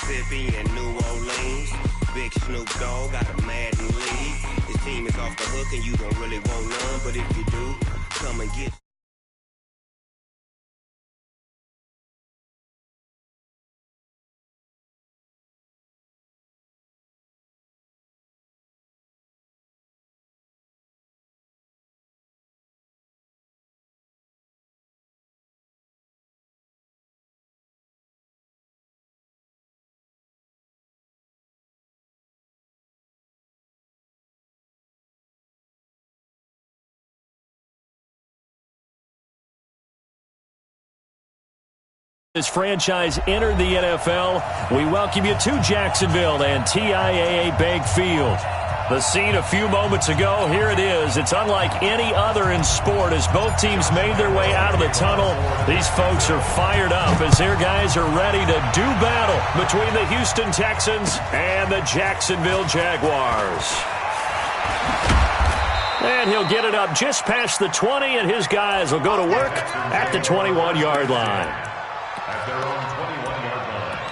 Mississippi and New Orleans. Big Snoop Dogg got a Madden league. His team is off the hook and you don't really want none, but if you do, come and get. This franchise entered the NFL. We welcome you to Jacksonville and TIAA Bank Field. The scene a few moments ago, here it is. It's unlike any other in sport as both teams made their way out of the tunnel. These folks are fired up as their guys are ready to do battle between the Houston Texans and the Jacksonville Jaguars. And he'll get it up just past the 20, and his guys will go to work at the 21-yard line. At their own 21-yard line.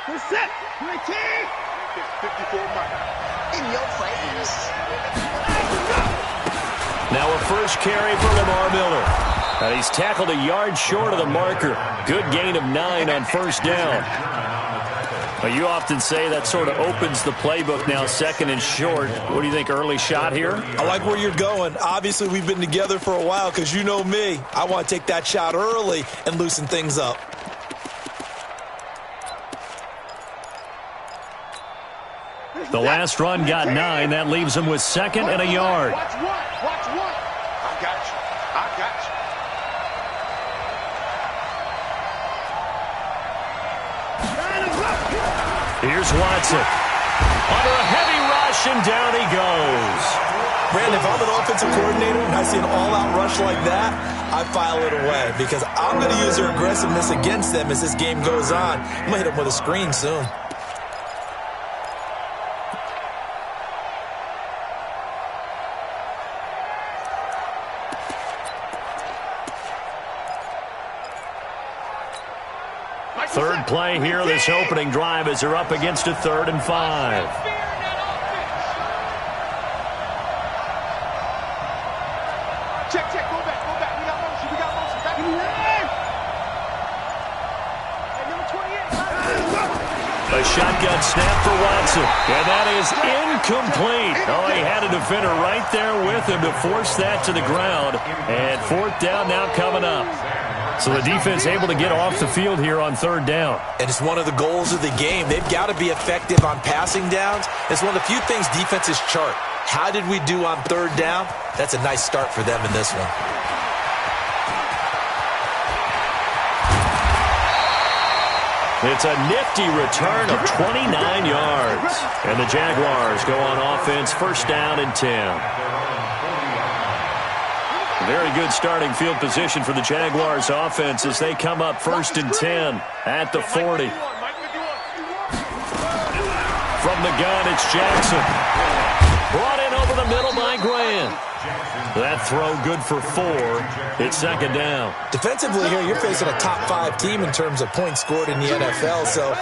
What's up? Ricky! It's 54 miles. In your face. Now a first carry for Lamar Miller. And he's tackled a yard short of the marker. Good gain of 9 on first down. But you often say that sort of opens the playbook now, second and short. What do you think, early shot here? I like where you're going. Obviously, we've been together for a while because you know me. I want to take that shot early and loosen things up. The last run got 9. That leaves him with second and a yard. Watch one. Watch one. I got you. I got you. Here's Watson. Under a heavy rush, and down he goes. Brandon, if I'm an offensive coordinator and I see an all-out rush like that, I file it away because I'm going to use their aggressiveness against them as this game goes on. I'm going to hit them with a screen soon. Third play here, this opening drive as they're up against a 3rd and 5. Check, check, go back. We got motion, Back in the line. Hey, number 28. A shotgun snap for Watson, and that is incomplete. Oh, he had a defender right there with him to force that to the ground. And 4th down now coming up. So the defense able to get off the field here on 3rd down. And it's one of the goals of the game. They've got to be effective on passing downs. It's one of the few things defenses chart. How did we do on 3rd down? That's a nice start for them in this one. It's a nifty return of 29 yards. And the Jaguars go on offense, 1st down and 10. Very good starting field position for the Jaguars offense as they come up 1st and 10 at the 40. From the gun, it's Jackson. Brought in over the middle by Grant. That throw good for 4. It's 2nd down. Defensively here, you're facing a top 5 team in terms of points scored in the NFL. So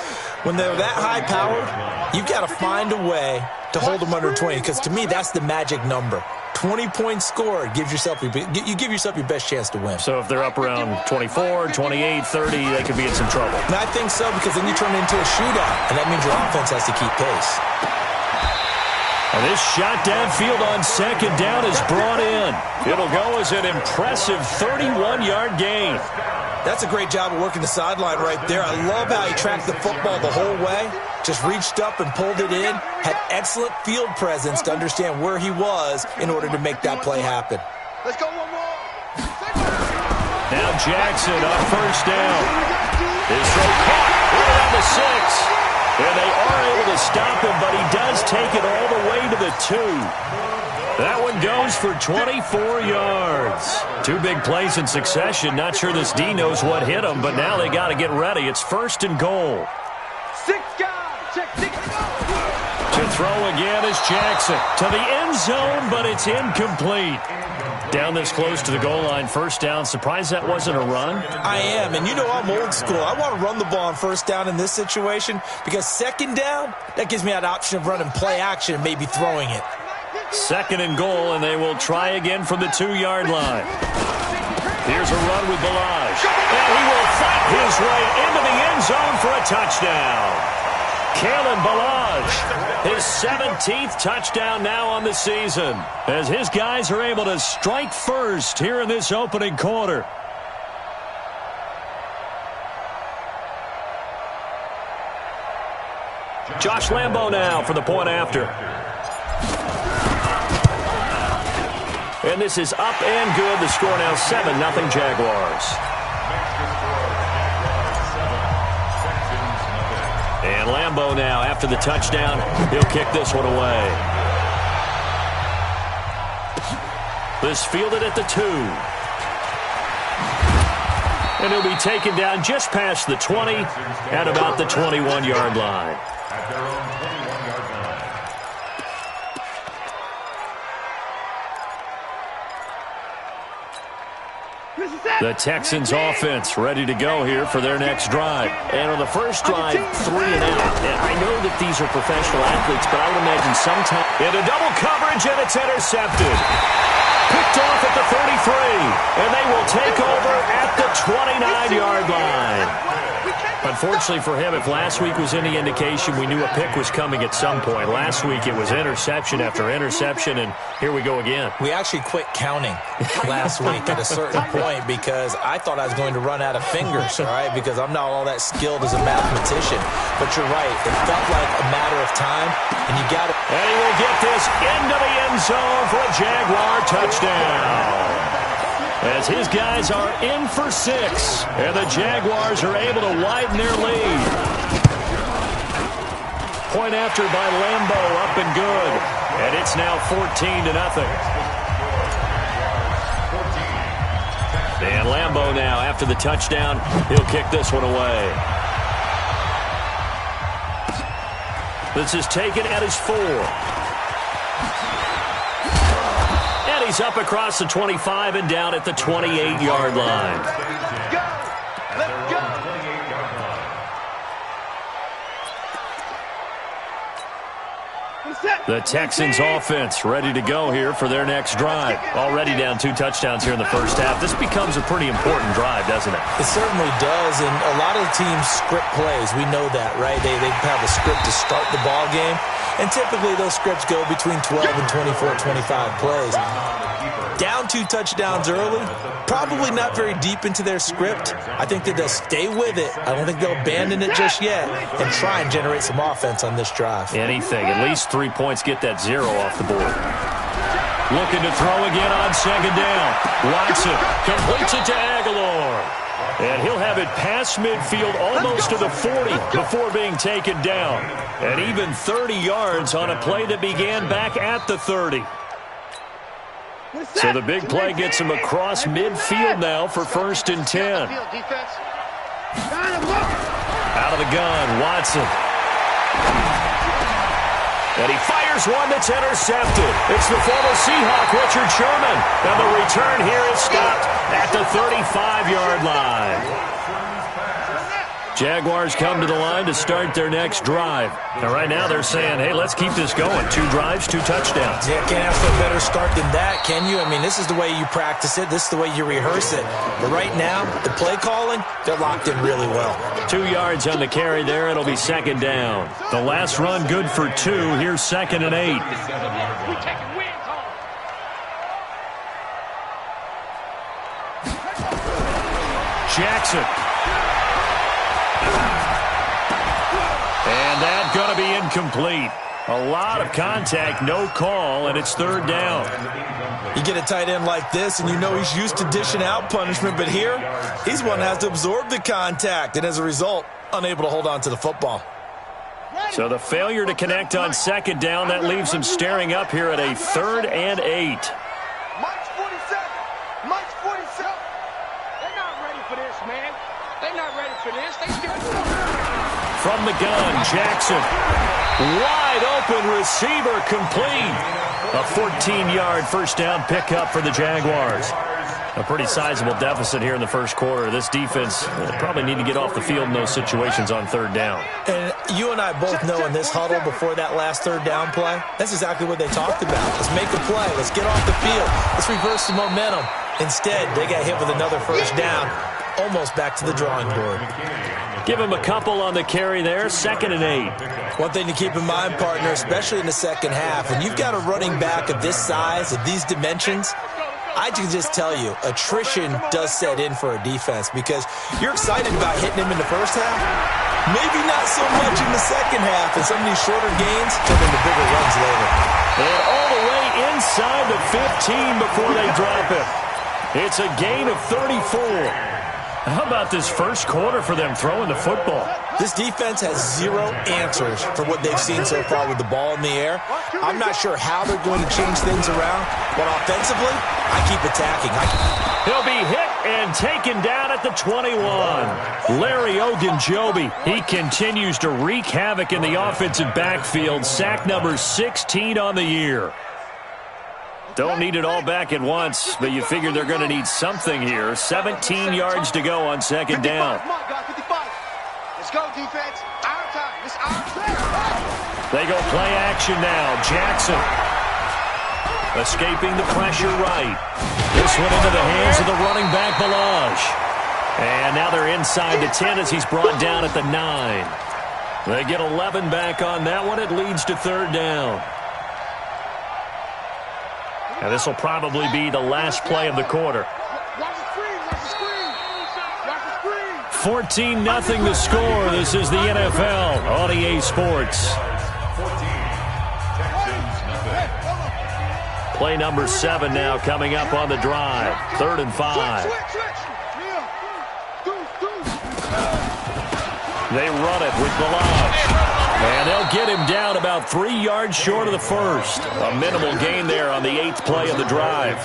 when they're that high-powered, you've got to find a way to hold them under 20 because to me, that's the magic number. 20 points scored, you give yourself your best chance to win. So if they're up around 24, 28, 30, they could be in some trouble. And I think so because then you turn it into a shootout, and that means your offense has to keep pace. And this shot downfield on 2nd down is brought in. It'll go as an impressive 31-yard gain. That's a great job of working the sideline right there. I love how he tracked the football the whole way. Just reached up and pulled it in. Had excellent field presence to understand where he was in order to make that play happen. Let's go one more. Now Jackson on 1st down. His throw caught right on the 6. And they are able to stop him, but he does take it all the way to the 2. That one goes for 24 yards. 2 big plays in succession. Not sure this D knows what hit him, but now they got to get ready. It's 1st and goal. 6 guys. Check 6. To throw again is Jackson. To the end zone, but it's incomplete. Down this close to the goal line, first down. Surprised that wasn't a run? I am, and you know I'm old school. I want to run the ball on first down in this situation because second down, that gives me that option of running play action and maybe throwing it. Second and goal, and they will try again from the 2-yard line. Here's a run with Balaj. And he will fight his way into the end zone for a touchdown. Kalen Balaj, his 17th touchdown now on the season, as his guys are able to strike first here in this opening quarter. Josh Lambo now for the point after. And this is up and good. The score now 7-0 Jaguars. And Lambo now, after the touchdown, he'll kick this one away. This fielded at the 2. And he'll be taken down just past the 20 at about the 21-yard line. At their own 21-yard line. The Texans offense ready to go here for their next drive. And on the first drive, 3 and out. And I know that these are professional athletes, but I would imagine sometimes into double coverage, and it's intercepted. Picked off at the 33, and they will take over at the 29-yard line. Unfortunately for him, if last week was any indication, we knew a pick was coming at some point. Last week it was interception after interception, and here we go again. We actually quit counting last week at a certain point because I thought I was going to run out of fingers, all right, because I'm not all that skilled as a mathematician. But you're right. It felt like a matter of time, and you got it. And he will get this into the end zone for a Jaguar touchdown. As his guys are in for 6, and the Jaguars are able to widen their lead. Point after by Lambo, up and good. And it's now 14-0. And Lambo now, after the touchdown, he'll kick this one away. This is taken at his 4. And he's up across the 25 and down at the 28-yard line. Let's go. The Texans offense ready to go here for their next drive. Already down 2 touchdowns here in the first half. This becomes a pretty important drive, doesn't it? It certainly does, and a lot of the teams script plays. We know that, right? They have a script to start the ball game, and typically those scripts go between 12 and 24, 25 plays. Down 2 touchdowns early, probably not very deep into their script. I think that they'll stay with it. I don't think they'll abandon it just yet and try and generate some offense on this drive. Anything. At least 3 points, get that 0 off the board. Looking to throw again on second down. Watson completes it to Aguilar. And he'll have it past midfield almost to the 40 before being taken down. And even 30 yards on a play that began back at the 30. So the big play gets him across midfield now for 1st and 10. Out of the gun, Watson. And he fires one that's intercepted. It's the former Seahawk, Richard Sherman. And the return here is stopped at the 35-yard line. Jaguars come to the line to start their next drive. And right now they're saying, hey, let's keep this going. 2 drives, 2 touchdowns. Yeah, can't ask for a better start than that, can you? I mean, this is the way you practice it. This is the way you rehearse it. But right now, the play calling, they're locked in really well. 2 yards on the carry there. It'll be 2nd down. The last run good for 2. Here's 2nd and 8. Jackson. And that's going to be incomplete. A lot of contact, no call, and it's 3rd down. You get a tight end like this, and you know he's used to dishing out punishment, but here, he's one that has to absorb the contact, and as a result, unable to hold on to the football. So the failure to connect on 2nd down, that leaves him staring up here at a 3rd and 8. Mike's 47. Mike's 47. They're not ready for this, man. They're not ready for this. They still... From the gun, Jackson. Wide open receiver complete. A 14-yard first down pickup for the Jaguars. A pretty sizable deficit here in the first quarter. This defense probably need to get off the field in those situations on third down. And you and I both know in this huddle before that last third down play, that's exactly what they talked about. Let's make a play. Let's get off the field. Let's reverse the momentum. Instead, they got hit with another first down, almost back to the drawing board. Give him a couple on the carry there, 2nd and 8. One thing to keep in mind, partner, especially in the second half, when you've got a running back of this size, of these dimensions, I can just tell you, attrition does set in for a defense because you're excited about hitting him in the first half. Maybe not so much in the second half, and some of these shorter gains turn into bigger runs later. And all the way inside the 15 before they drop it. It's a gain of 34. How about this first quarter for them throwing the football? This defense has zero answers for what they've seen so far with the ball in the air. I'm not sure how they're going to change things around, but offensively, I keep attacking. He'll be hit and taken down at the 21. Larry Ogunjobi, he continues to wreak havoc in the offensive backfield. Sack number 16 on the year. Don't need it all back at once, but you figure they're going to need something here. 17 yards to go on second down. Come on, guys, 55. Let's go, defense. Our time. It's our time. They go play action now. Jackson escaping the pressure right. This one into the hands of the running back, Balaj. And now they're inside the 10 as he's brought down at the 9. They get 11 back on that one. It leads to third down. And this will probably be the last play of the quarter. 14-0 the score. This is the NFL on EA Sports. Play number 7 now coming up on the drive. 3rd and 5. They run it with Balaj. And they'll get him down about 3 yards short of the first. A minimal gain there on the 8th play of the drive.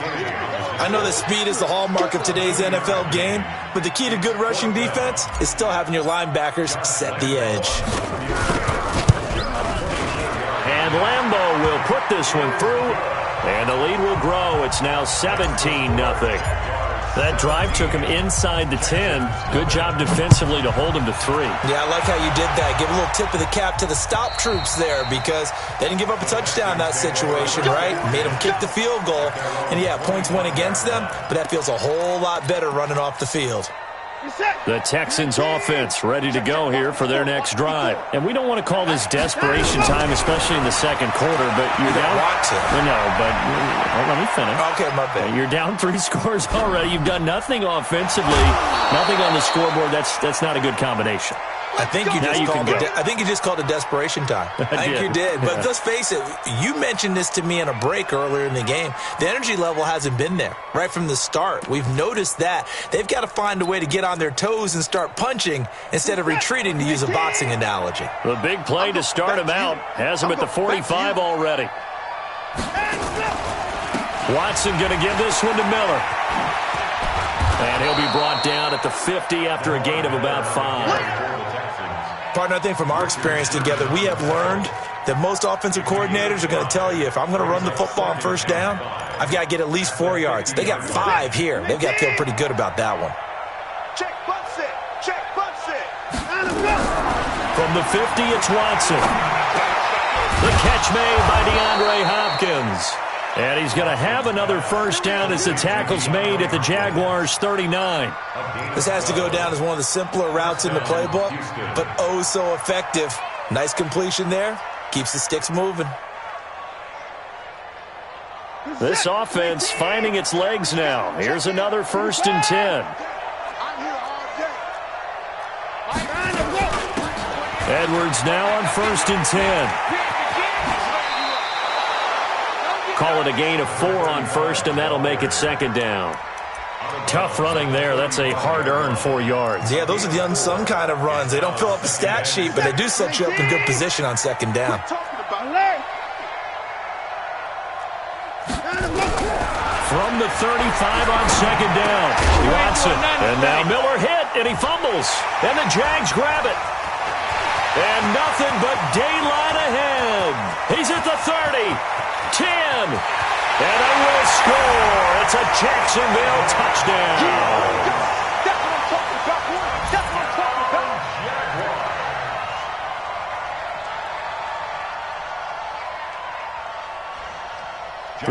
I know that speed is the hallmark of today's NFL game, but the key to good rushing defense is still having your linebackers set the edge. And Lambeau will put this one through, and the lead will grow. It's now 17-0. That drive took him inside the 10. Good job defensively to hold him to 3. Yeah, I like how you did that. Give a little tip of the cap to the stop troops there because they didn't give up a touchdown in that situation, right? Made them kick the field goal. And, yeah, points went against them, but that feels a whole lot better running off the field. The Texans offense ready to go here for their next drive. And we don't want to call this desperation time, especially in the second quarter, but you're down. Want to. No, but let me finish. Okay, my bad. You're down 3 scores already. You've done nothing offensively, nothing on the scoreboard. That's not a good combination. I think you just called it desperation time. I think you did. But let's face it, you mentioned this to me in a break earlier in the game. The energy level hasn't been there right from the start. We've noticed that. They've got to find a way to get on their toes and start punching instead of retreating, to use a boxing analogy. The big play to start him out has him at the 45 already. Watson going to give this one to Miller. And he'll be brought down at the 50 after a gain of about 5. Partner, I think from our experience together, we have learned that most offensive coordinators are going to tell you, if I'm going to run the football on first down, I've got to get at least 4 yards. They got 5 here. They've got to feel pretty good about that one. Check, butt sit. Check, butt sit. From the 50, it's Watson. The catch made by DeAndre Hopkins. And he's going to have another first down as the tackle's made at the Jaguars' 39. This has to go down as one of the simpler routes in the playbook, but oh so effective. Nice completion there. Keeps the sticks moving. This offense finding its legs now. Here's another 1st and 10. Edwards now on 1st and 10. Call it a gain of 4 on 1st, and that'll make it 2nd down. Tough running there. That's a hard-earned 4 yards. Yeah, those are the unsung kind of runs. They don't fill up the stat sheet, but they do set you up in good position on 2nd down. From the 35 on 2nd down, Watson. And now Miller hit, and he fumbles. And the Jags grab it. And nothing but daylight ahead. He's at the 30, 10, and they will score. It's a Jacksonville touchdown. That's what I'm talking about, boy. That's what I'm talking about.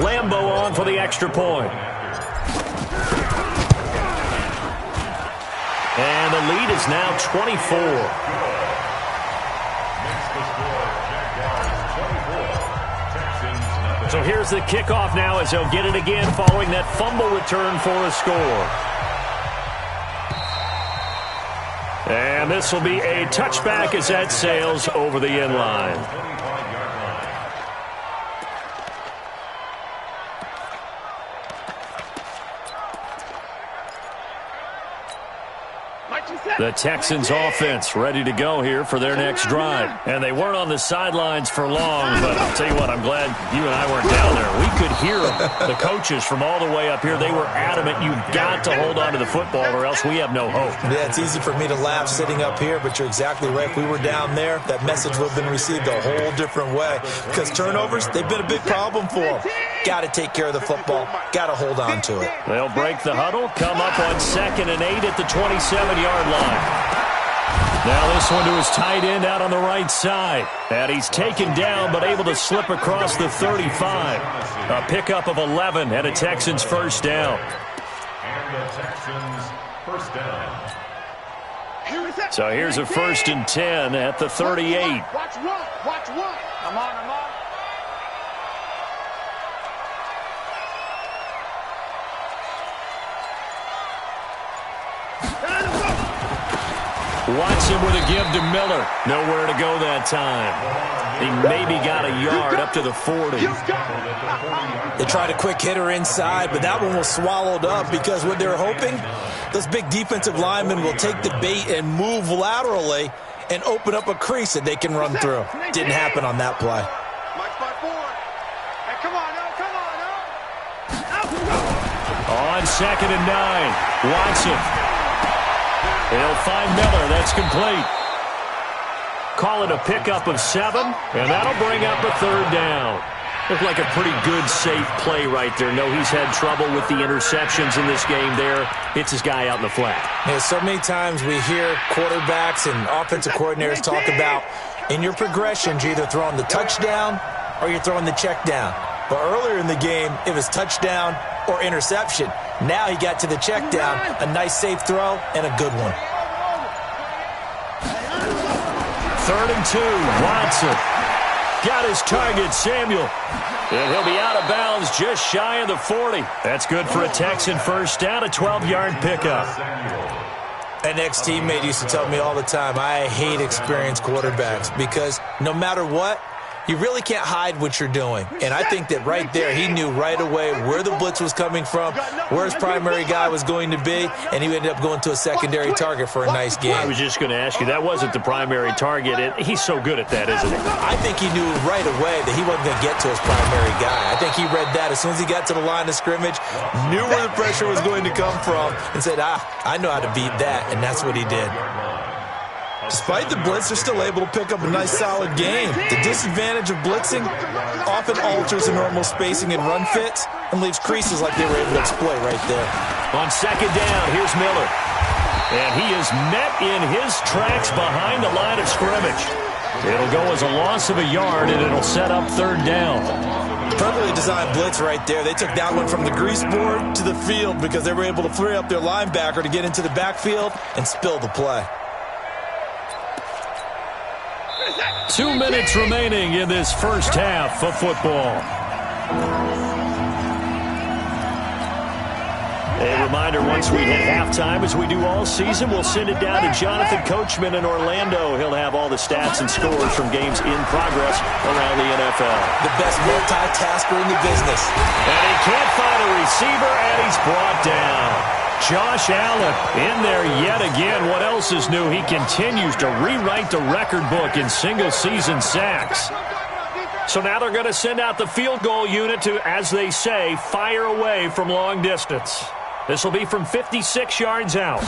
Lambo on for the extra point. And the lead is now 24. So here's the kickoff now as they'll get it again following that fumble return for a score. And this will be a touchback as that sails over the end line. The Texans offense ready to go here for their next drive. And they weren't on the sidelines for long, but I'll tell you what, I'm glad you and I weren't down there. We could hear them. The coaches from all the way up here, they were adamant, you've got to hold on to the football or else we have no hope. Yeah, it's easy for me to laugh sitting up here, but you're exactly right. If we were down there, that message would have been received a whole different way. Because turnovers, they've been a big problem for them. Got to take care of the football. Got to hold on to it. They'll break the huddle, come up on 2nd and 8 at the 27-yard line. Now this one to his tight end out on the right side. And he's taken down but able to slip across the 35. A pickup of 11 and a Texans first down. And the Texans first down. So here's a 1st and 10 at the 38. Watch one. Watch one. I'm on. Watson with a give to Miller. Nowhere to go that time. He maybe got a yard up to the 40. They tried a quick hitter inside, but that one was swallowed up because what they were hoping, those big defensive linemen will take the bait and move laterally and open up a crease that they can run through. Didn't happen on that play. Hey, come on, On 2nd and 9, Watson. He'll find Miller. That's complete. Call it a pickup of 7, and that'll bring up a 3rd down. Looked like a pretty good, safe play right there. No, he's had trouble with the interceptions in this game there. Hits his guy out in the flat. Yeah, so many times we hear quarterbacks and offensive coordinators talk about in your progressions, you're either throwing the touchdown or you're throwing the check down. But earlier in the game, it was touchdown or interception. Now he got to the check down, a nice safe throw, and a good one. 3rd and 2, Watson. Got his target, Samuel. And he'll be out of bounds just shy of the 40. That's good for a Texan first down, a 12-yard pickup. An ex-teammate used to tell me all the time, I hate experienced quarterbacks because no matter what, you really can't hide what you're doing. And I think that right there, he knew right away where the blitz was coming from, where his primary guy was going to be, and he ended up going to a secondary target for a nice game. I was just going to ask you, that wasn't the primary target. He's so good at that, isn't he? I think he knew right away that he wasn't going to get to his primary guy. I think he read that as soon as he got to the line of scrimmage, knew where the pressure was going to come from, and said, I know how to beat that, and that's what he did. Despite the blitz, they're still able to pick up a nice, solid game. The disadvantage of blitzing often alters the normal spacing and run fits and leaves creases like they were able to exploit right there. On 2nd down, here's Miller. And he is met in his tracks behind the line of scrimmage. It'll go as a loss of a yard, and it'll set up 3rd down. Perfectly designed blitz right there. They took that one from the grease board to the field because they were able to free up their linebacker to get into the backfield and spill the play. 2 minutes remaining in this first half of football. A reminder, once we hit halftime, as we do all season, we'll send it down to Jonathan Coachman in Orlando. He'll have all the stats and scores from games in progress around the NFL. The best multitasker in the business. And he can't find a receiver, and he's brought down. Josh Allen in there yet again. What else is new? He continues to rewrite the record book in single-season sacks. So now they're going to send out the field goal unit to, as they say, fire away from long distance. This will be from 56 yards out.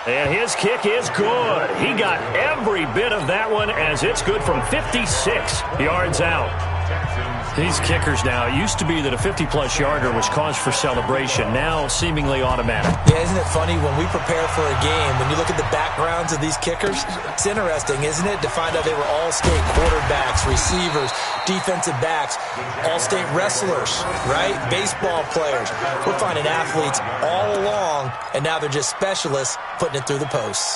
And his kick is good. He got every bit of that one as it's good from 56 yards out. These kickers now, it used to be that a 50-plus yarder was cause for celebration, now seemingly automatic. Yeah, isn't it funny when we prepare for a game, when you look at the backgrounds of these kickers, it's interesting, isn't it, to find out they were all-state quarterbacks, receivers, defensive backs, all-state wrestlers, right? Baseball players. We're finding athletes all along, and now they're just specialists putting it through the posts.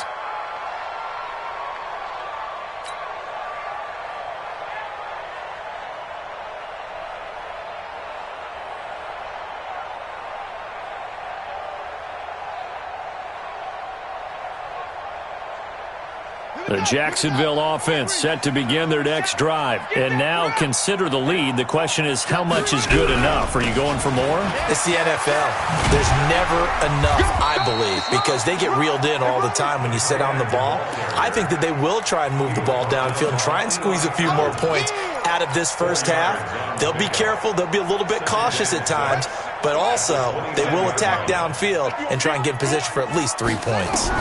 The Jacksonville offense set to begin their next drive. And now consider the lead. The question is, how much is good enough? Are you going for more? It's the NFL. There's never enough, I believe, because they get reeled in all the time when you sit on the ball. I think that they will try and move the ball downfield and try and squeeze a few more points out of this first half. They'll be careful. They'll be a little bit cautious at times, but also they will attack downfield and try and get in position for at least 3 points.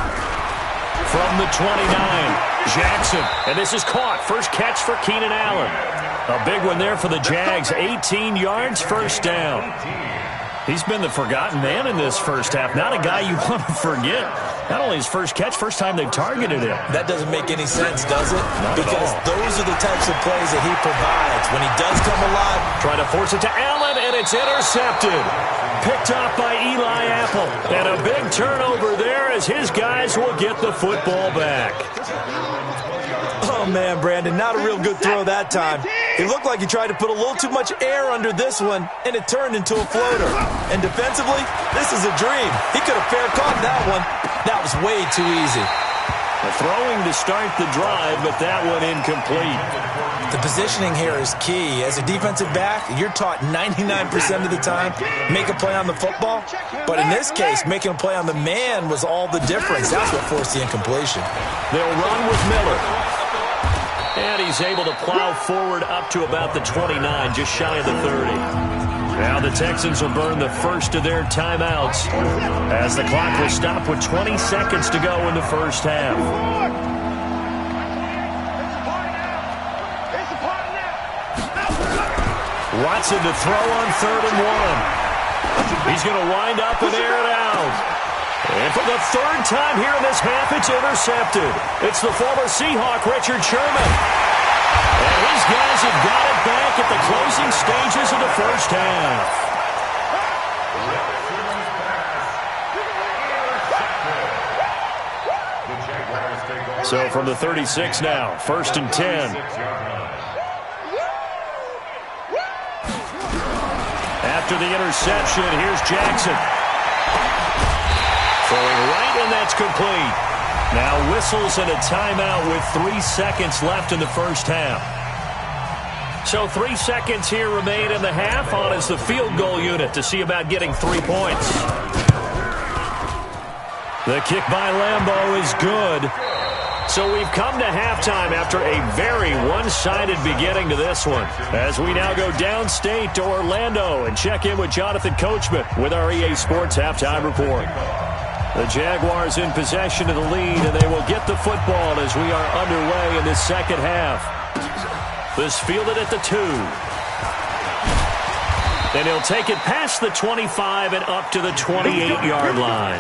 From the 29, Jackson, and this is caught. First catch for Keenan Allen. A big one there for the Jags, 18 yards, first down. He's been the forgotten man in this first half. Not a guy you want to forget. Not only his first catch, first time they've targeted him. That doesn't make any sense, does it? Not because those are the types of plays that he provides. When he does come alive. Try to force it to Allen, and it's intercepted. Picked off by Eli Apple. And a big turnover there as his guys will get the football back. Oh, man, Brandon, not a real good throw that time. It looked like he tried to put a little too much air under this one, and it turned into a floater. And defensively, this is a dream. He could have fair caught that one. That was way too easy. The throwing to start the drive, but that one incomplete. The positioning here is key. As a defensive back, you're taught 99% of the time, make a play on the football. But in this case, making a play on the man was all the difference. That's what forced the incompletion. They'll run with Miller. And he's able to plow forward up to about the 29, just shy of the 30. Now the Texans will burn the first of their timeouts as the clock will stop with 20 seconds to go in the first half. Watson to throw on 3rd and 1. He's going to wind up and air it out. And for the third time here in this half, it's intercepted. It's the former Seahawk, Richard Sherman. And his guys have got it back at the closing stages of the first half. So from the 36 now, 1st and 10. After the interception, here's Jackson. Throwing right, and that's complete. Now whistles and a timeout with 3 seconds left in the first half. So 3 seconds here remain in the half. On is the field goal unit to see about getting 3 points. The kick by Lambeau is good. So we've come to halftime after a very one-sided beginning to this one. As we now go downstate to Orlando and check in with Jonathan Coachman with our EA Sports Halftime Report. The Jaguars in possession of the lead, and they will get the football as we are underway in this second half. This fielded at the 2. And he'll take it past the 25 and up to the 28-yard line.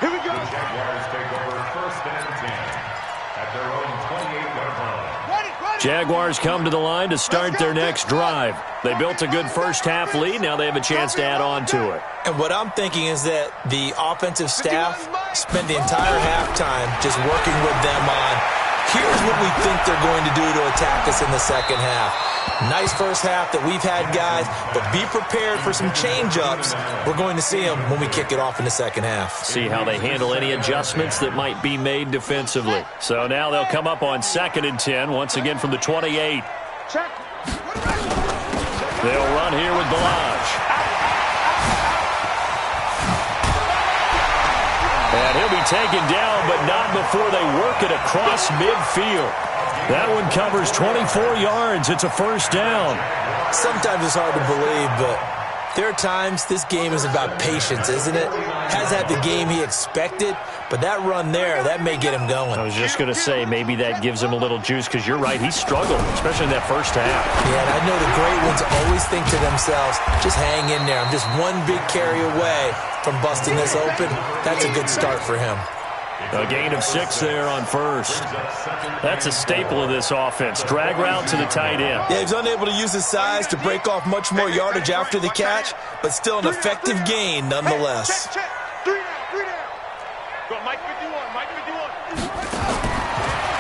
Here we go. The Jaguars take over 1st and 10 at their own 28-yard line. Jaguars come to the line to start their next drive. They built a good first half lead. Now they have a chance to add on to it. And what I'm thinking is that the offensive staff spent the entire halftime just working with them on, here's what we think they're going to do to attack us in the second half. Nice first half that we've had, guys, but be prepared for some change-ups. We're going to see them when we kick it off in the second half. See how they handle any adjustmats that might be made defensively. So now they'll come up on 2nd and 10, once again from the 28. They'll run here with Balaj. And he'll be taken down, but not before they work it across midfield. That one covers 24 yards. It's a first down. Sometimes it's hard to believe, but There are times this game is about patience, isn't it? Has had the game he expected, but that run there, that may get him going. I was just going to say, maybe that gives him a little juice, because you're right, he struggled, especially in that first half. Yeah, and I know the great ones always think to themselves, just hang in there. I'm just one big carry away from busting this open. That's a good start for him. A gain of 6 there on first. That's a staple of this offense. Drag route to the tight end. Yeah, he's unable to use his size to break off much more yardage after the catch, but still an effective gain nonetheless. Check. 3 down. Go, Mike 51.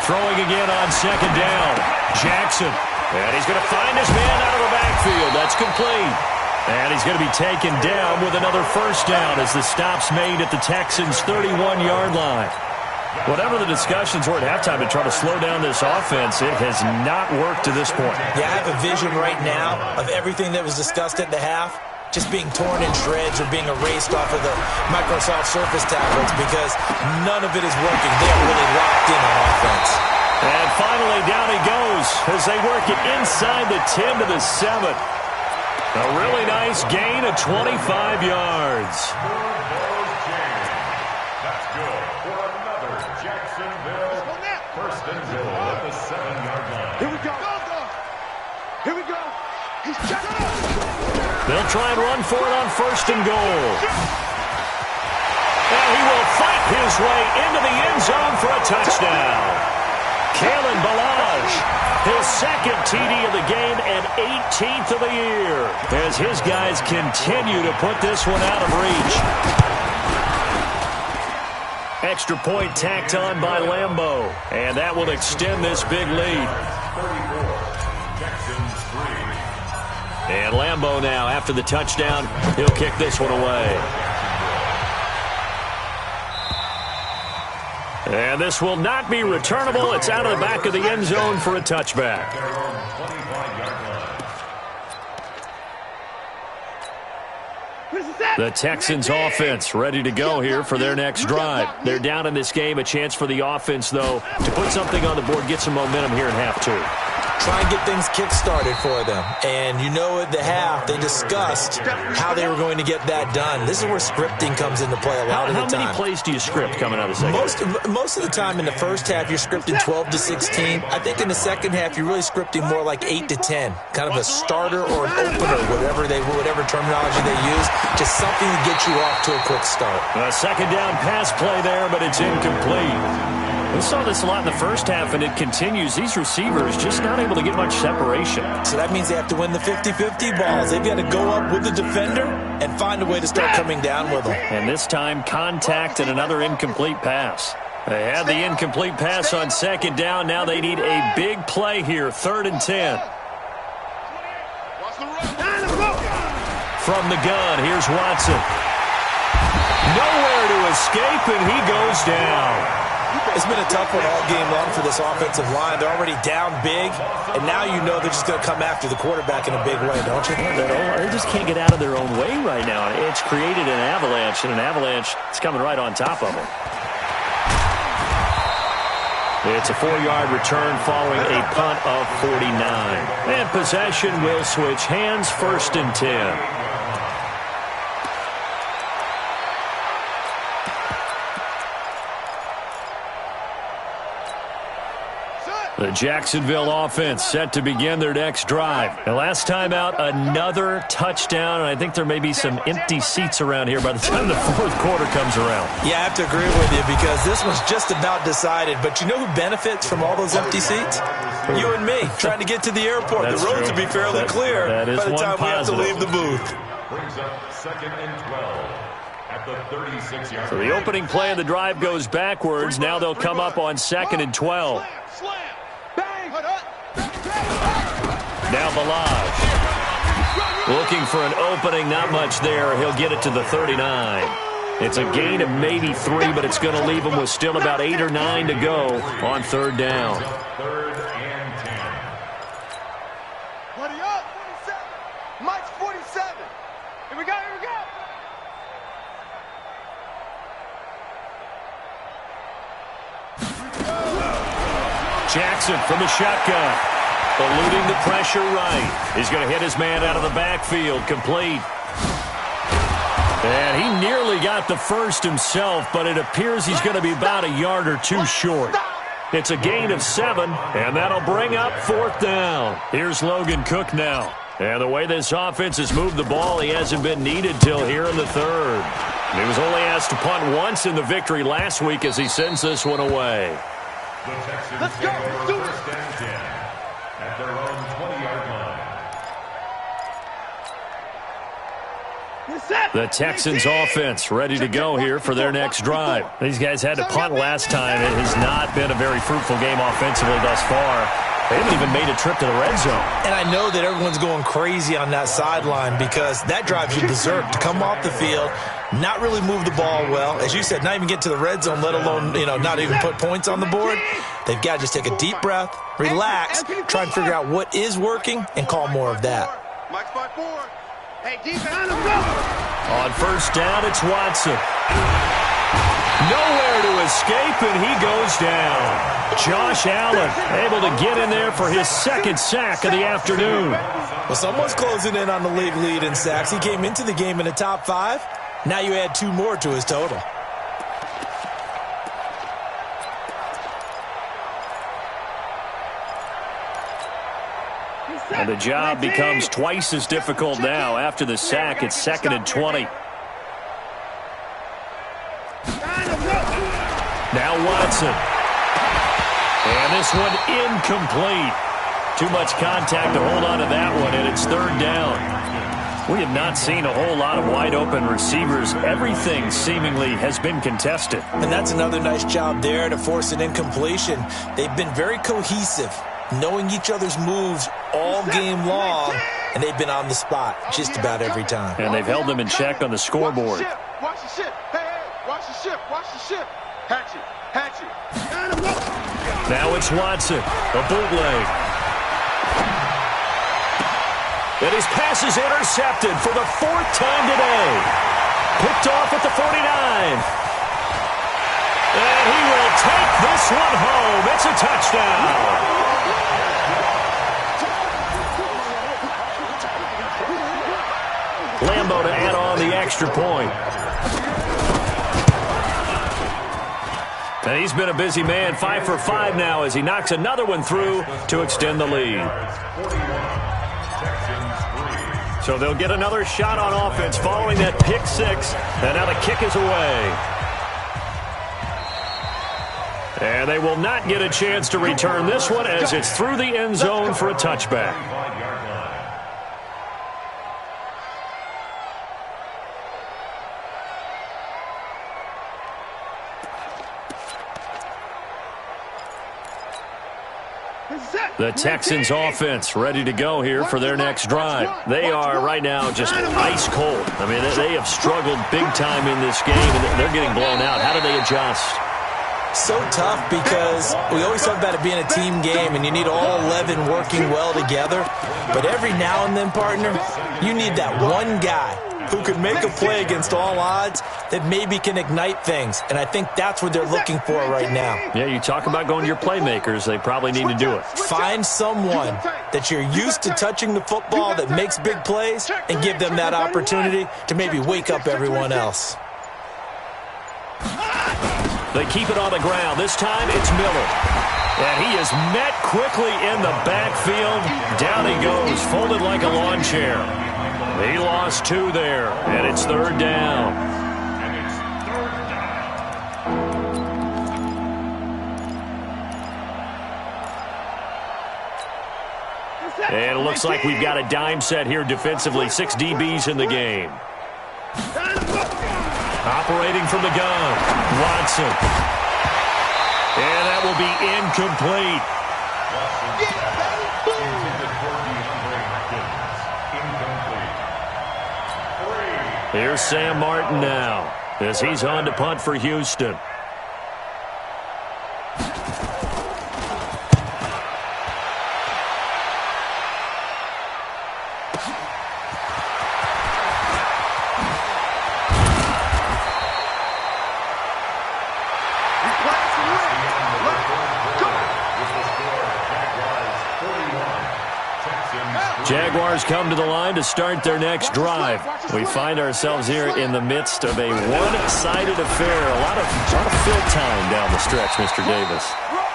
Throwing again on second down. Jackson. And he's going to find his man out of the backfield. That's complete. And he's going to be taken down with another first down as the stop's made at the Texans' 31-yard line. Whatever the discussions were at halftime to try to slow down this offense, it has not worked to this point. Yeah, I have a vision right now of everything that was discussed at the half just being torn in shreds or being erased off of the Microsoft Surface tablets because none of it is working. They are really locked in on offense. And finally, down he goes as they work it inside the 10 to the 7. A really nice gain of 25 yards. That's good for another Jacksonville. First and goal at the 7-yard line. Here we go. He's checking up. They'll try and run for it on first and goal. And he will fight his way into the end zone for a touchdown. Kalen Ballage, his second TD of the game and 18th of the year, as his guys continue to put this one out of reach. Extra point tacked on by Lambeau, and that will extend this big lead. 34, Texans 3. And Lambeau now, after the touchdown, he'll kick this one away. And this will not be returnable. It's out of the back of the end zone for a touchback. The Texans offense ready to go here for their next drive. They're down in this game. A chance for the offense, though, to put something on the board, get some momentum here in half 2. Try and get things kick-started for them. And you know at the half, they discussed how they were going to get that done. This is where scripting comes into play a lot of the time. How many plays do you script coming out of the second? Most of the time in the first half, you're scripting 12 to 16. I think in the second half, you're really scripting more like 8 to 10. Kind of a starter or an opener, whatever terminology they use. Just something to get you off to a quick start. A second down pass play there, but it's incomplete. We saw this a lot in the first half, and it continues. These receivers just not able to get much separation. So that means they have to win the 50-50 balls. They've got to go up with the defender and find a way to start coming down with them. And this time, contact and another incomplete pass. They had the incomplete pass on second down. Now they need a big play here, 3rd and 10. From the gun, here's Watson. Nowhere to escape, and he goes down. It's been a tough one all game long for this offensive line. They're already down big, and now you know they're just going to come after the quarterback in a big way, don't you? They just can't get out of their own way right now. It's created an avalanche, and an avalanche is coming right on top of them. It's a 4-yard return following a punt of 49. And possession will switch hands, 1st and 10. The Jacksonville offense set to begin their next drive. And last time out, another touchdown, and I think there may be some empty seats around here by the time the 4th quarter comes around. Yeah, I have to agree with you because this was just about decided. But you know who benefits from all those empty seats? You and me, trying to get to the airport. That's the roads true. will be fairly clear by the time we have to leave the booth. Brings up 2nd and 12 at the 36-yard line. So the opening play of the drive goes backwards. Now they'll come up on 2nd and 12. Now Ballage. Looking for an opening, not much there. He'll get it to the 39. It's a gain of maybe 3, but it's going to leave him with still about 8 or 9 to go on 3rd down. 3rd and 10. Buddy up, 47. Mike's 47. Here we go. Jackson from the shotgun. Eluding the pressure right. He's going to hit his man out of the backfield. Complete. And he nearly got the first himself, but it appears he's going to be about a yard or two short. It's a gain of 7, and that'll bring up 4th down. Here's Logan Cook now. And the way this offense has moved the ball, he hasn't been needed till here in the 3rd. He was only asked to punt once in the victory last week as he sends this one away. The Texans let's go. First and 10 at their own 20-yard line. The Texans offense ready to go here for their next drive. These guys had to punt last time. It has not been a very fruitful game offensively thus far. They haven't even made a trip to the red zone. And I know that everyone's going crazy on that sideline because that drives you berserk to come off the field, not really move the ball well. As you said, not even get to the red zone, let alone, not even put points on the board. They've got to just take a deep breath, relax, try and figure out what is working, and call more of that. Hey, defense, go! On first down, it's Watson. Nowhere to escape, and he goes down. Josh Allen able to get in there for his 2nd sack of the afternoon. Well, someone's closing in on the league lead in sacks. He came into the game in the top 5. Now you add 2 more to his total. And the job becomes twice as difficult now. After the sack, it's 2nd and 20. Now Watson. And this one incomplete. Too much contact to hold on to that one, and it's 3rd down. We have not seen a whole lot of wide-open receivers. Everything seemingly has been contested. And that's another nice job there to force an incompletion. They've been very cohesive, knowing each other's moves all game long, and they've been on the spot just about every time. And they've held them in check on the scoreboard. Watch the ship. Hey, watch the ship. Watch the ship. Hatch it. Now it's Watson, a bootleg. And his pass is intercepted for the 4th time today. Picked off at the 49. And he will take this one home. It's a touchdown. Lambo to add on the extra point. And he's been a busy man, 5 for 5 now as he knocks another one through to extend the lead. So they'll get another shot on offense following that pick 6. And now the kick is away. And they will not get a chance to return this one as it's through the end zone for a touchback. The Texans offense ready to go here for their next drive. They are right now just ice cold. I mean, they have struggled big time in this game, and they're getting blown out. How do they adjust? So tough because we always talk about it being a team game, and you need all 11 working well together. But every now and then, partner, you need that one guy who can make a play against all odds that maybe can ignite things. And I think that's what they're looking for right now. Yeah, you talk about going to your playmakers. They probably need to do it. Find someone that you're used to touching the football that makes big plays and give them that opportunity to maybe wake up everyone else. They keep it on the ground. This time it's Miller. And he is met quickly in the backfield. Down he goes, folded like a lawn chair. He lost 2 there, and it's 3rd down. And it looks like we've got a dime set here defensively. 6 DBs in the game. Operating from the gun, Watson. And that will be incomplete. Here's Sam Martin now as he's on to punt for Houston. Jaguars come to the line to start their next drive. We find ourselves here in the midst of a one-sided affair. A lot of fill time down the stretch, Mr. Davis.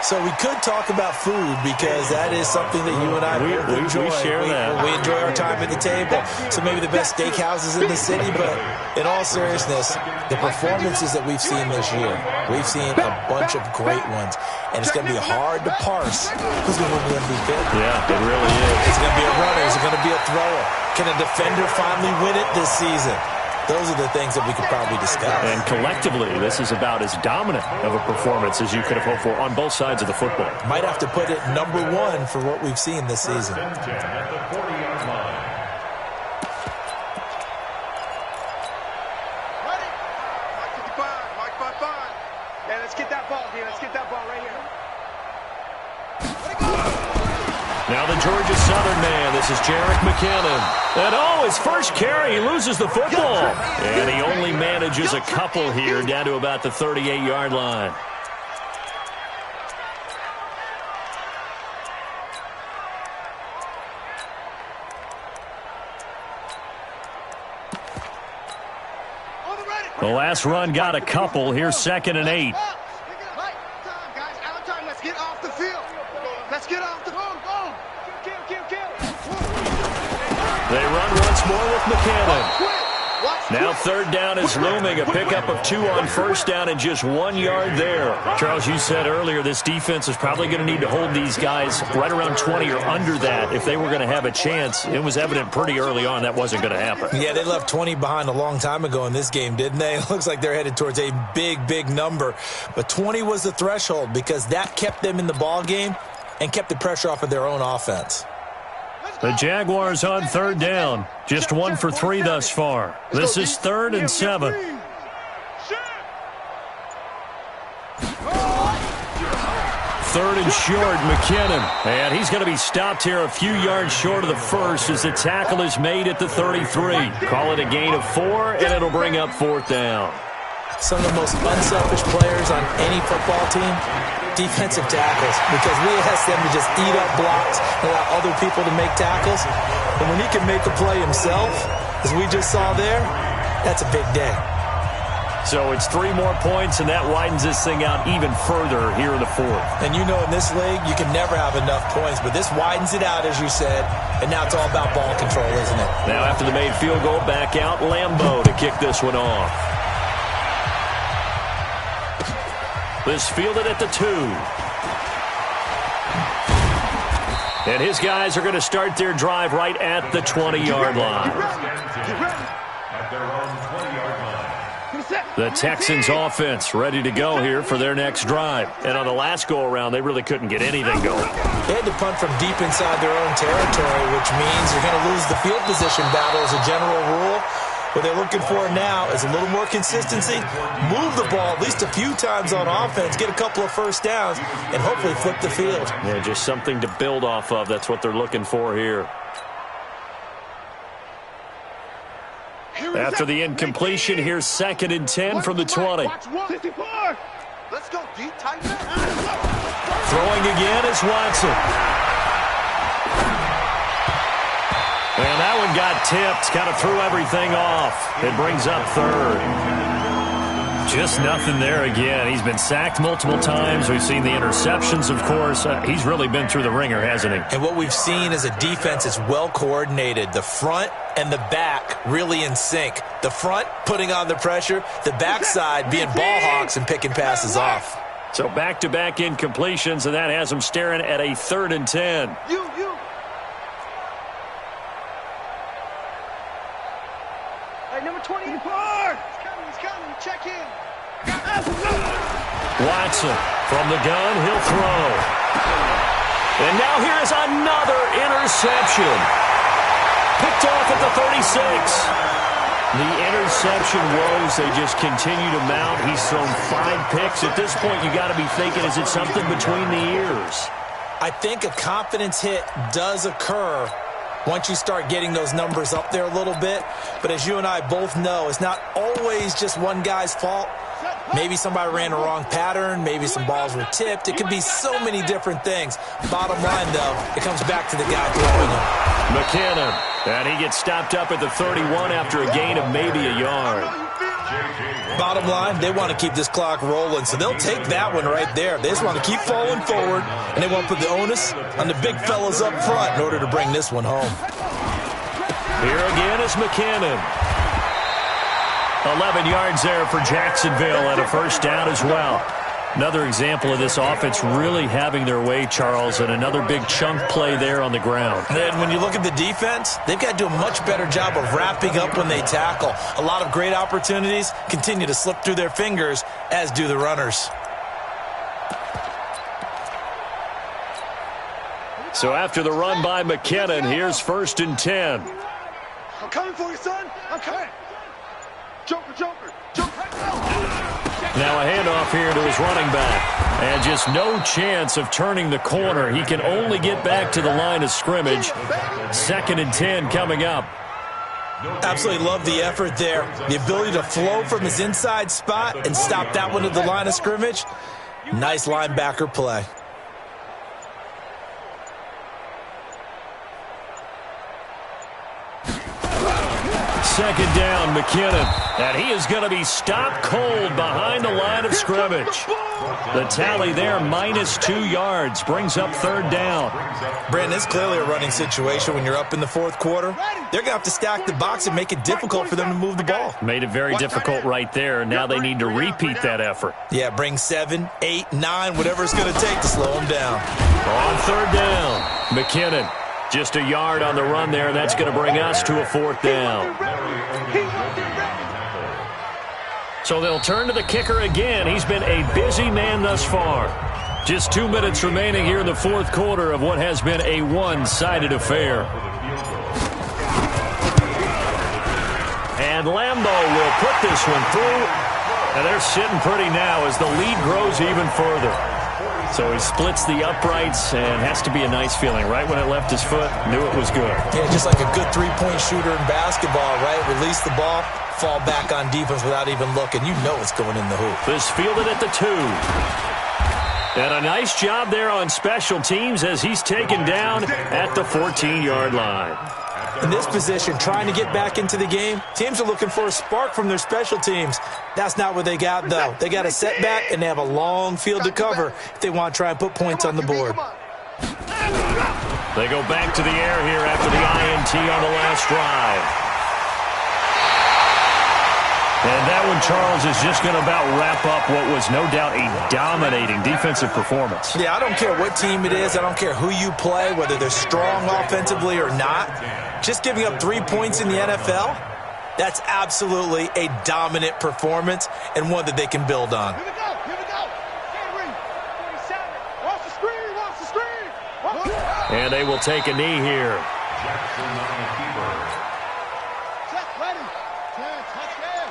So we could talk about food because that is something that you and I enjoy. We share that. We enjoy our time at the table. So maybe the best steakhouses in the city, but in all seriousness, the performances that we've seen this year, we've seen a bunch of great ones. And it's going to be hard to parse who's going to win the MVP. Yeah, it really is. Is it going to be a runner? Is it going to be a thrower? Can a defender finally win it this season? Those are the things that we could probably discuss. And collectively, this is about as dominant of a performance as you could have hoped for on both sides of the football. Might have to put it number one for what we've seen this season. At the 40-yard line. Ready? Mike 55. Yeah, let's get that ball here. Let's get that ball right here. Now the Georgia Southern man, this is Jerick McKinnon. And his first carry, he loses the football. And he only manages a couple here down to about the 38-yard line. The last run got a couple. Here's 2nd and 8. Let's get off the field. Let's get off the field. They run once more with McKinnon. Now 3rd down is looming. A pickup of 2 on 1st down and just 1 yard there. Charles, you said earlier this defense is probably going to need to hold these guys right around 20 or under that if they were going to have a chance. It was evident pretty early on that wasn't going to happen. Yeah, they left 20 behind a long time ago in this game, didn't they? It looks like they're headed towards a big number. But 20 was the threshold because that kept them in the ball game and kept the pressure off of their own offense. The Jaguars on 3rd down. Just 1 for 3 thus far. This is 3rd and 7. 3rd and short, McKinnon. And he's going to be stopped here a few yards short of the first as the tackle is made at the 33. Call it a gain of 4, and it'll bring up 4th down. Some of the most unselfish players on any football team, defensive tackles, because we ask them to just eat up blocks and allow other people to make tackles. And when he can make a play himself, as we just saw there, that's a big day. So it's 3 more points, and that widens this thing out even further here in the 4th. And you know in this league, you can never have enough points, but this widens it out, as you said, and now it's all about ball control, isn't it? Now after the made field goal, back out Lambeau to kick this one off. This fielded at the 2. And his guys are going to start their drive right at the 20-yard line. At their own 20-yard line. The Texans offense ready to go here for their next drive. And on the last go-around, they really couldn't get anything going. They had to punt from deep inside their own territory, which means you're going to lose the field position battle as a general rule. What they're looking for now is a little more consistency, move the ball at least a few times on offense, get a couple of first downs, and hopefully flip the field. Yeah, just something to build off of. That's what they're looking for here. After the incompletion, here's 2nd and 10 from the 20. Let's go deep, tight. Throwing again is Watson. And that one got tipped, kind of threw everything off. It brings up 3rd. Just nothing there again. He's been sacked multiple times. We've seen the interceptions, of course. He's really been through the ringer, hasn't he? And what we've seen is a defense that's well coordinated. The front and the back really in sync. The front putting on the pressure, the backside being ball hawks and picking passes off. So back-to-back incompletions, and that has him staring at a 3rd and 10. Hey, number 24. He's coming. Check in. Watson from the gun, he'll throw. And now here is another interception. Picked off at the 36. The interception woes, they just continue to mount. He's thrown 5 picks. At this point, you got to be thinking, is it something between the ears? I think a confidence hit does occur once you start getting those numbers up there a little bit. But as you and I both know, it's not always just one guy's fault. Maybe somebody ran a wrong pattern. Maybe some balls were tipped. It could be so many different things. Bottom line, though, it comes back to the guy throwing them. McKinnon. And he gets stopped up at the 31 after a gain of maybe a yard. Bottom line, they want to keep this clock rolling, so they'll take that one right there. They just want to keep falling forward, and they want to put the onus on the big fellas up front in order to bring this one home. Here again is McKinnon. 11 yards there for Jacksonville and a first down as well. Another example of this offense really having their way, Charles, and another big chunk play there on the ground. And when you look at the defense, they've got to do a much better job of wrapping up when they tackle. A lot of great opportunities continue to slip through their fingers, as do the runners. So after the run by McKinnon, here's 1st and 10. I'm coming for you, son. I'm coming. Joker, Joker, Joker. Now a handoff here to his running back. And just no chance of turning the corner. He can only get back to the line of scrimmage. 2nd and 10 coming up. Absolutely love the effort there. The ability to flow from his inside spot and stop that one at the line of scrimmage. Nice linebacker play. Second down, McKinnon. And he is going to be stopped cold behind the line of scrimmage. The tally there, -2 yards, brings up 3rd down. Brandon, it's clearly a running situation when you're up in the 4th quarter. They're going to have to stack the box and make it difficult for them to move the ball. Made it very difficult right there. Now they need to repeat that effort. Yeah, bring 7, 8, 9, whatever it's going to take to slow them down. On 3rd down, McKinnon. Just a yard on the run there. That's going to bring us to a 4th down. So they'll turn to the kicker again. He's been a busy man thus far. Just 2 minutes remaining here in the 4th quarter of what has been a one-sided affair. And Lambeau will put this one through. And they're sitting pretty now as the lead grows even further. So he splits the uprights, and has to be a nice feeling. Right when it left his foot, knew it was good. Yeah, just like a good three-point shooter in basketball, right? Release the ball, fall back on defense without even looking. You know it's going in the hoop. This fielded at the 2. And a nice job there on special teams as he's taken down at the 14-yard line. In this position, trying to get back into the game, teams are looking for a spark from their special teams. That's not what they got, though. They got a setback, and they have a long field to cover if they want to try and put points on the board. They go back to the air here after the INT on the last drive. And that one, Charles, is just going to about wrap up what was no doubt a dominating defensive performance. Yeah, I don't care what team it is. I don't care who you play, whether they're strong offensively or not. Just giving up 3 points in the NFL, that's absolutely a dominant performance and one that they can build on. Here we go. Here we go. Henry, 47. Watch the screen. Watch the screen. And they will take a knee here. Check, ready. Touchdown.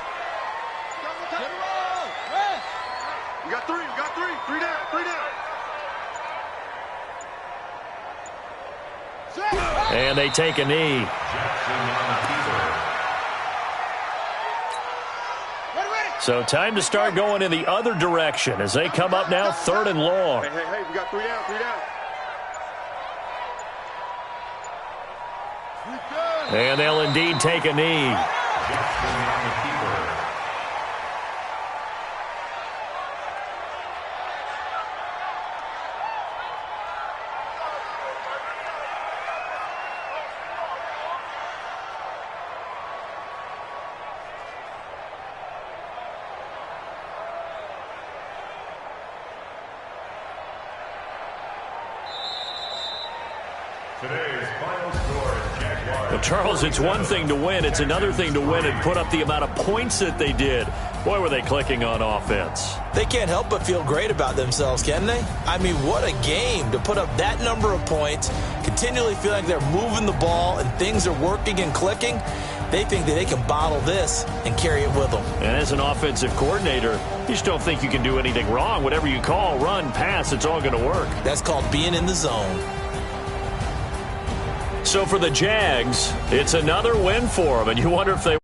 We got 3. We got 3. 3 down. 3 down. And they take a knee. So time to start going in the other direction as they come up now 3rd and long. Hey, we got 3 down. 3 down. And they'll indeed take a knee. Today's final score, Jaguars. Well, Charles, it's one thing to win. It's another thing to win and put up the amount of points that they did. Boy, were they clicking on offense. They can't help but feel great about themselves, can they? I mean, what a game to put up that number of points, continually feel like they're moving the ball and things are working and clicking. They think that they can bottle this and carry it with them. And as an offensive coordinator, you just don't think you can do anything wrong. Whatever you call, run, pass, it's all going to work. That's called being in the zone. So for the Jags, it's another win for them, and you wonder if they